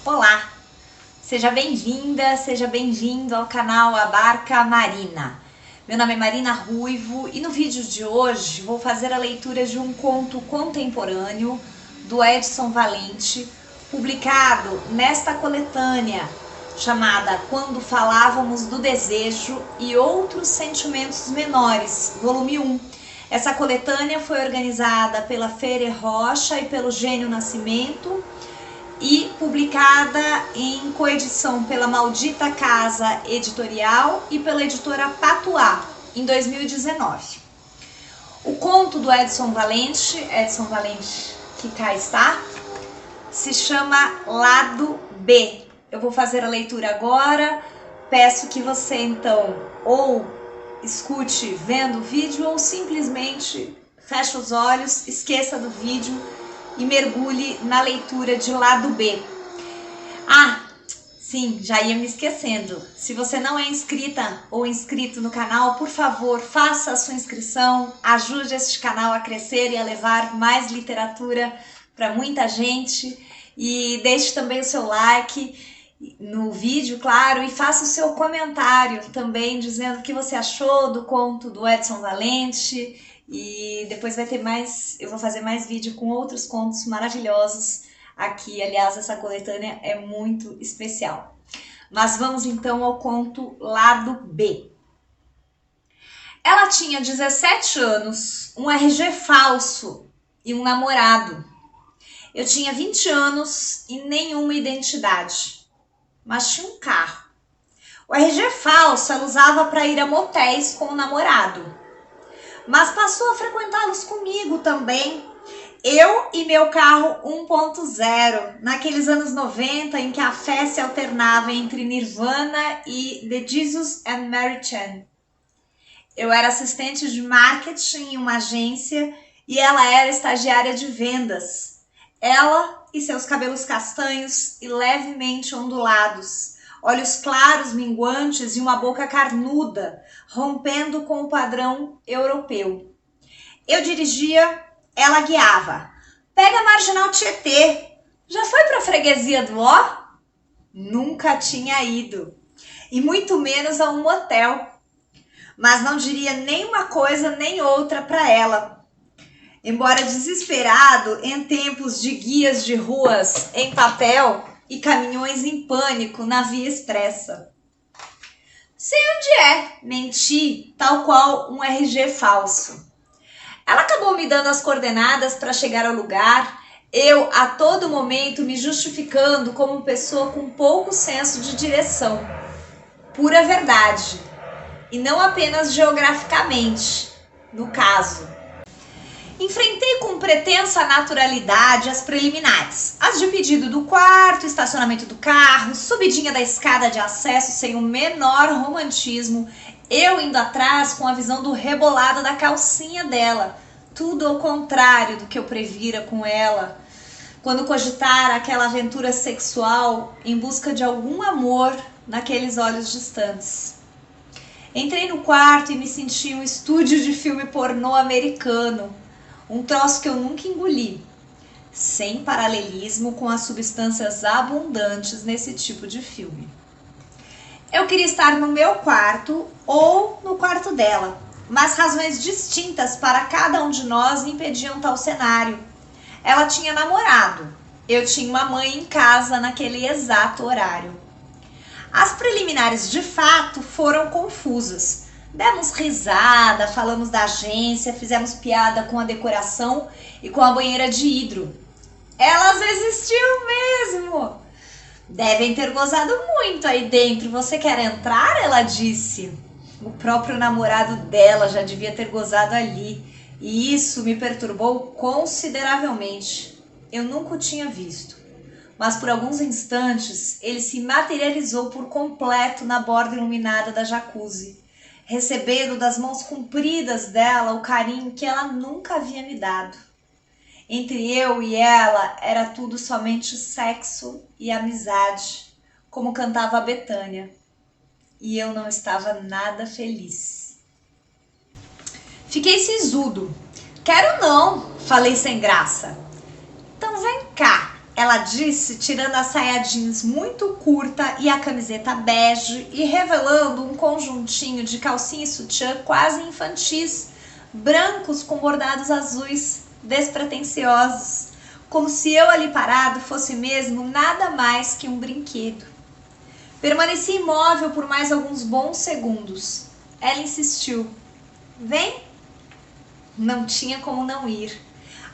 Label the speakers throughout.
Speaker 1: Olá, seja bem-vinda, seja bem-vindo ao canal A Barca Marina. Meu nome é Marina Ruivo e no vídeo de hoje vou fazer a leitura de um conto contemporâneo do Edson Valente, publicado nesta coletânea chamada Quando Falávamos do Desejo e Outros Sentimentos Menores, volume 1. Essa coletânea foi organizada pela Feire Rocha e pelo Gênio Nascimento e publicada em coedição pela Maldita Casa Editorial e pela editora Patuá, em 2019. O conto do Edson Valente que cá está, se chama Lado B. Eu vou fazer a leitura agora, peço que você então ou escute vendo o vídeo ou simplesmente feche os olhos, esqueça do vídeo e mergulhe na leitura de Lado B. Sim, já ia me esquecendo. Se você não é inscrita ou inscrito no canal, por favor, faça a sua inscrição, ajude este canal a crescer e a levar mais literatura para muita gente. E deixe também o seu like no vídeo, claro, e faça o seu comentário também dizendo o que você achou do conto do Edson Valente. E depois vai ter mais, eu vou fazer mais vídeo com outros contos maravilhosos aqui. Aliás, essa coletânea é muito especial. Mas vamos então ao conto Lado B. Ela tinha 17 anos, um RG falso e um namorado. Eu tinha 20 anos e nenhuma identidade, mas tinha um carro. O RG falso ela usava para ir a motéis com o namorado, mas passou a frequentá-los comigo também. Eu e meu carro 1.0, naqueles anos 90 em que a fé se alternava entre Nirvana e The Jesus and Mary Chain. Eu era assistente de marketing em uma agência e ela era estagiária de vendas. Ela e seus cabelos castanhos e levemente ondulados, olhos claros minguantes e uma boca carnuda, rompendo com o padrão europeu. Eu dirigia, ela guiava. Pega a Marginal Tietê. Já foi para a freguesia do Ó? Nunca tinha ido. E muito menos a um motel. Mas não diria nem uma coisa nem outra para ela. Embora desesperado em tempos de guias de ruas em papel e caminhões em pânico na via expressa. Sei onde é, menti, tal qual um RG falso. Ela acabou me dando as coordenadas para chegar ao lugar, eu a todo momento me justificando como pessoa com pouco senso de direção. Pura verdade, e não apenas geograficamente, no caso. Enfrentei com pretensa naturalidade as preliminares, as de pedido do quarto, estacionamento do carro, subidinha da escada de acesso sem o menor romantismo, eu indo atrás com a visão do rebolado da calcinha dela, tudo ao contrário do que eu previra com ela, quando cogitara aquela aventura sexual em busca de algum amor naqueles olhos distantes. Entrei no quarto e me senti um estúdio de filme pornô americano, um troço que eu nunca engoli, sem paralelismo com as substâncias abundantes nesse tipo de filme. Eu queria estar no meu quarto ou no quarto dela, mas razões distintas para cada um de nós impediam tal cenário. Ela tinha namorado, eu tinha uma mãe em casa naquele exato horário. As preliminares de fato foram confusas. Demos risada, falamos da agência, fizemos piada com a decoração e com a banheira de hidro. Elas existiam mesmo! Devem ter gozado muito aí dentro. Você quer entrar? Ela disse. O próprio namorado dela já devia ter gozado ali. E isso me perturbou consideravelmente. Eu nunca o tinha visto. Mas por alguns instantes ele se materializou por completo na borda iluminada da jacuzzi, recebendo das mãos compridas dela o carinho que ela nunca havia me dado. Entre eu e ela era tudo somente sexo e amizade, como cantava a Bethânia. E eu não estava nada feliz. Fiquei sisudo. Quero não, falei sem graça. Então vem cá, ela disse, tirando a saia jeans muito curta e a camiseta bege e revelando um conjuntinho de calcinha e sutiã quase infantis, brancos com bordados azuis, despretensiosos, como se eu ali parado fosse mesmo nada mais que um brinquedo. Permaneci imóvel por mais alguns bons segundos. Ela insistiu. Vem? Não tinha como não ir.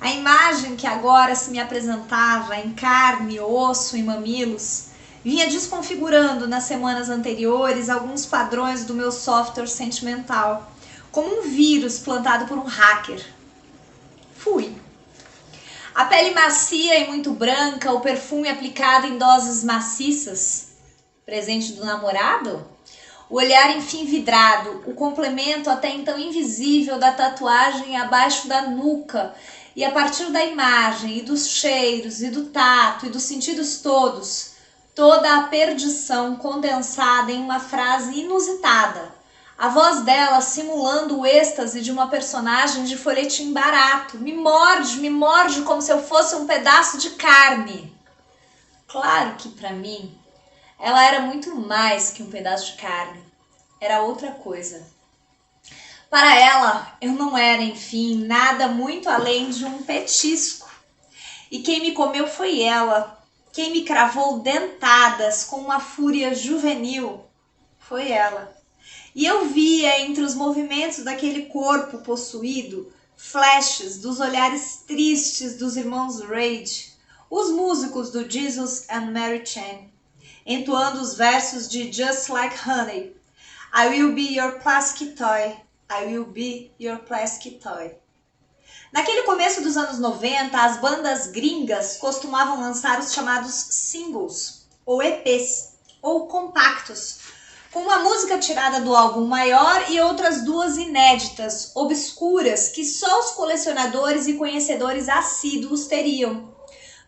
Speaker 1: A imagem que agora se me apresentava em carne, osso e mamilos vinha desconfigurando nas semanas anteriores alguns padrões do meu software sentimental, como um vírus plantado por um hacker. Fui. A pele macia e muito branca, o perfume aplicado em doses maciças, presente do namorado? O olhar enfim vidrado, o complemento até então invisível da tatuagem abaixo da nuca, e a partir da imagem, e dos cheiros, e do tato, e dos sentidos todos, toda a perdição condensada em uma frase inusitada. A voz dela simulando o êxtase de uma personagem de folhetim barato. Me morde como se eu fosse um pedaço de carne. Claro que para mim, ela era muito mais que um pedaço de carne. Era outra coisa. Para ela, eu não era, enfim, nada muito além de um petisco. E quem me comeu foi ela. Quem me cravou dentadas com uma fúria juvenil foi ela. E eu via entre os movimentos daquele corpo possuído flashes dos olhares tristes dos irmãos Reid, os músicos do Jesus and Mary Chain, entoando os versos de Just Like Honey. I will be your plastic toy. I will be your plastic toy. Naquele começo dos anos 90, as bandas gringas costumavam lançar os chamados singles, ou EPs, ou compactos, com uma música tirada do álbum maior e outras duas inéditas, obscuras, que só os colecionadores e conhecedores assíduos teriam.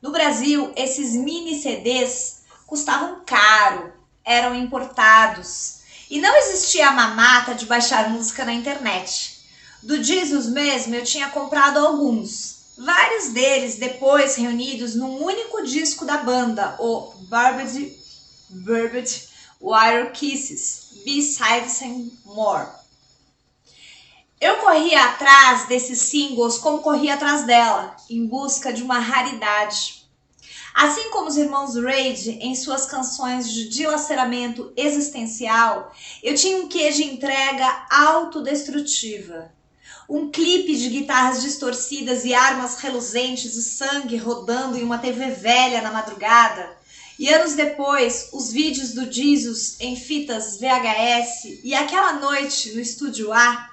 Speaker 1: No Brasil, esses mini CDs custavam caro, eram importados. E não existia a mamata de baixar música na internet. Do Jesus mesmo eu tinha comprado alguns, vários deles depois reunidos num único disco da banda, o Barbed Wire Kisses, B-Sides and More. Eu corria atrás desses singles como corria atrás dela, em busca de uma raridade. Assim como os irmãos Reid em suas canções de dilaceramento existencial, eu tinha um quê de entrega autodestrutiva. Um clipe de guitarras distorcidas e armas reluzentes e sangue rodando em uma TV velha na madrugada. E anos depois, os vídeos do Jesus em fitas VHS e aquela noite no Estúdio A,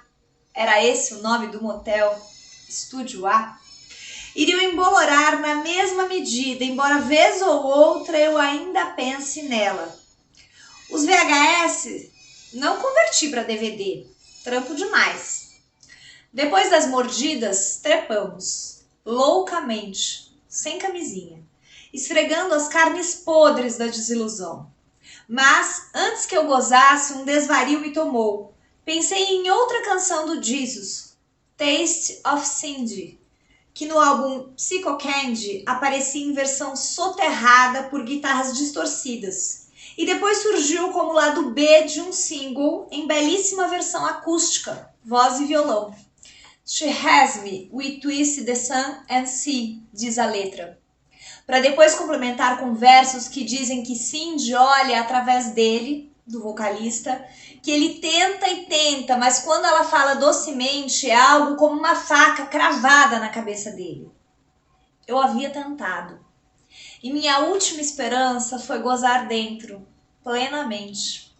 Speaker 1: era esse o nome do motel, Estúdio A, iriam embolorar na mesma medida, embora vez ou outra eu ainda pense nela. Os VHS não converti para DVD, trampo demais. Depois das mordidas, trepamos, loucamente, sem camisinha, esfregando as carnes podres da desilusão. Mas, antes que eu gozasse, um desvario me tomou. Pensei em outra canção do Jesus, Taste of Cindy, que no álbum Psycho Candy aparecia em versão soterrada por guitarras distorcidas, e depois surgiu como lado B de um single em belíssima versão acústica, voz e violão. She has me, we twist the sun and sea, diz a letra. Para depois complementar com versos que dizem que Cindy olha através dele, do vocalista, que ele tenta e tenta, mas quando ela fala docemente é algo como uma faca cravada na cabeça dele. Eu havia tentado. E minha última esperança foi gozar dentro, plenamente.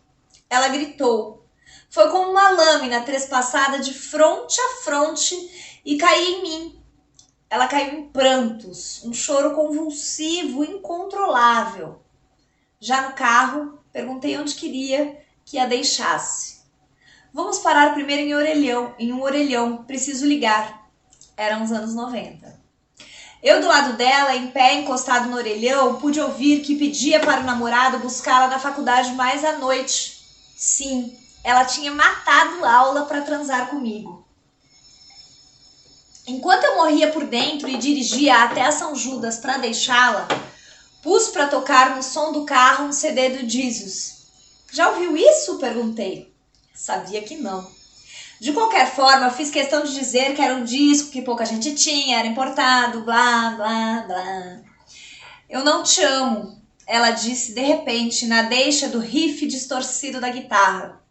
Speaker 1: Ela gritou. Foi como uma lâmina trespassada de fronte a fronte e caiu em mim. Ela caiu em prantos, um choro convulsivo, incontrolável. Já no carro, perguntei onde queria que a deixasse. Vamos parar primeiro em um orelhão, preciso ligar. Eram os anos 90. Eu do lado dela, em pé, encostado no orelhão, pude ouvir que pedia para o namorado buscá-la na faculdade mais à noite. Sim, ela tinha matado aula para transar comigo. Enquanto eu morria por dentro e dirigia até a São Judas para deixá-la, Pus para tocar no som do carro um CD do Jesus. Já ouviu isso? Perguntei. Sabia que não. De qualquer forma, fiz questão de dizer que era um disco que pouca gente tinha, era importado, blá, blá, blá. Eu não te amo, ela disse de repente, na deixa do riff distorcido da guitarra.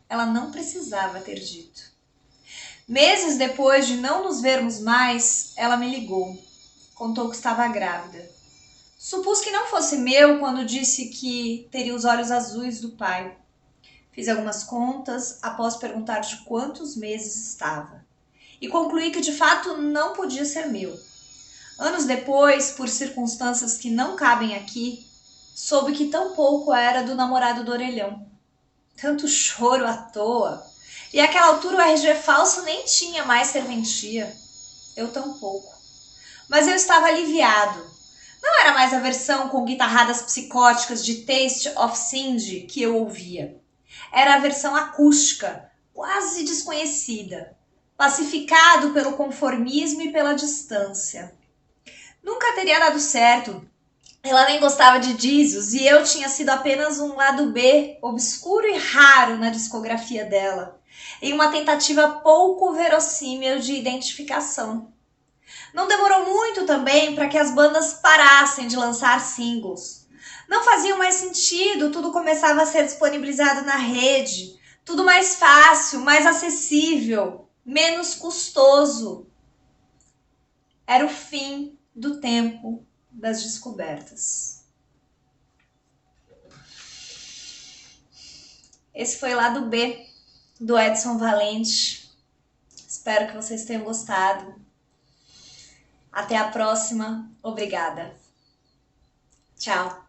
Speaker 1: Ela não precisava ter dito. Meses depois de não nos vermos mais, ela me ligou. Contou que estava grávida. Supus que não fosse meu quando disse que teria os olhos azuis do pai. Fiz algumas contas após perguntar de quantos meses estava. E concluí que de fato não podia ser meu. Anos depois, por circunstâncias que não cabem aqui, soube que tão pouco era do namorado do orelhão. Tanto choro à toa. E àquela altura o RG falso nem tinha mais serventia. Eu tampouco. Mas eu estava aliviado. Não era mais a versão com guitarradas psicóticas de Taste of Cindy que eu ouvia. Era a versão acústica, quase desconhecida, pacificado pelo conformismo e pela distância. Nunca teria dado certo. Ela nem gostava de Jesus e eu tinha sido apenas um lado B, obscuro e raro na discografia dela, em uma tentativa pouco verossímil de identificação. Não demorou muito também para que as bandas parassem de lançar singles. Não faziam mais sentido, tudo começava a ser disponibilizado na rede, tudo mais fácil, mais acessível, menos custoso. Era o fim do tempo das descobertas. Esse foi o lado B do Edson Valente. Espero que vocês tenham gostado. Até a próxima. Obrigada. Tchau.